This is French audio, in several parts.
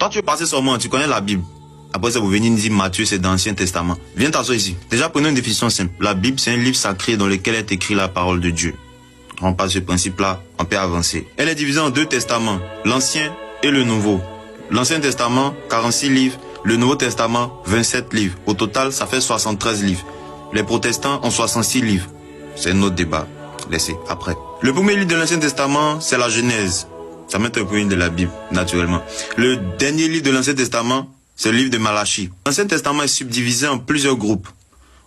Toi, tu es passé seulement, tu connais la Bible. Après ça, vous venez nous dire Matthieu, c'est dans l'Ancien Testament. Viens t'asseoir ici. Déjà, prenons une définition simple. La Bible, c'est un livre sacré dans lequel est écrit la parole de Dieu. On passe ce principe-là, on peut avancer. Elle est divisée en deux testaments, l'Ancien et le Nouveau. L'Ancien Testament, 46 livres. Le Nouveau Testament, 27 livres. Au total, ça fait 73 livres. Les protestants ont 66 livres. C'est un autre débat. Laissez, après. Le premier livre de l'Ancien Testament, c'est la Genèse. Ça met un premier de la Bible, naturellement. Le dernier livre de l'Ancien Testament, c'est le livre de Malachie. L'Ancien Testament est subdivisé en plusieurs groupes.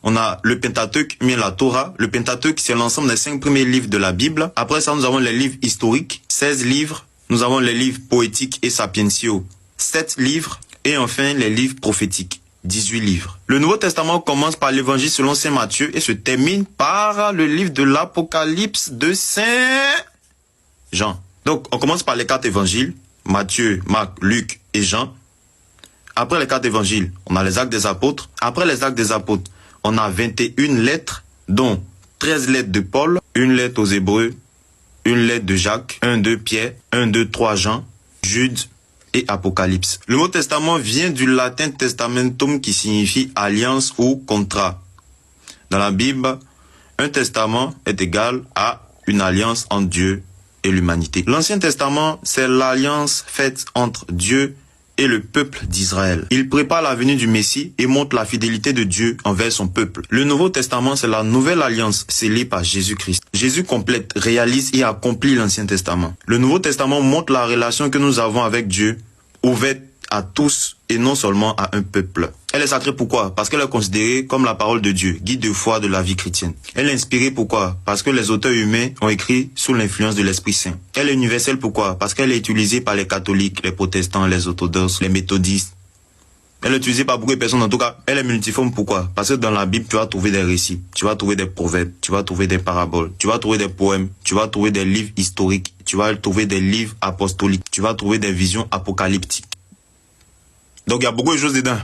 On a le Pentateuque, mais la Torah. Le Pentateuque, c'est l'ensemble des 5 premiers livres de la Bible. Après ça, nous avons les livres historiques, 16 livres. Nous avons les livres poétiques et sapientiaux, 7 livres. Et enfin, les livres prophétiques, 18 livres. Le Nouveau Testament commence par l'évangile selon Saint Matthieu et se termine par le livre de l'Apocalypse de Saint Jean. Donc, on commence par les 4 évangiles, Matthieu, Marc, Luc et Jean. Après les 4 évangiles, on a les actes des apôtres. Après les actes des apôtres, on a 21 lettres, dont 13 lettres de Paul, une lettre aux Hébreux, une lettre de Jacques, 1, 2 Pierre, 1, 2, 3 Jean, Jude et Apocalypse. Le mot testament vient du latin testamentum qui signifie alliance ou contrat. Dans la Bible, un testament est égal à une alliance entre Dieu et l'humanité. L'Ancien Testament, c'est l'alliance faite entre Dieu et le peuple d'Israël. Il prépare la venue du Messie et montre la fidélité de Dieu envers son peuple. Le Nouveau Testament, c'est la nouvelle alliance scellée par Jésus-Christ. Jésus complète, réalise et accomplit l'Ancien Testament. Le Nouveau Testament montre la relation que nous avons avec Dieu, ouverte à tous et non seulement à un peuple. Elle est sacrée pourquoi? Parce qu'elle est considérée comme la parole de Dieu, guide de foi de la vie chrétienne. Elle est inspirée pourquoi? Parce que les auteurs humains ont écrit sous l'influence de l'Esprit Saint. Elle est universelle pourquoi? Parce qu'elle est utilisée par les catholiques, les protestants, les orthodoxes, les méthodistes. Elle est utilisée par beaucoup de personnes. En tout cas, elle est multiforme pourquoi? Parce que dans la Bible, tu vas trouver des récits, tu vas trouver des proverbes, tu vas trouver des paraboles, tu vas trouver des poèmes, tu vas trouver des livres historiques, tu vas trouver des livres apostoliques, tu vas trouver des visions apocalyptiques. Donc il y a beaucoup de choses dedans.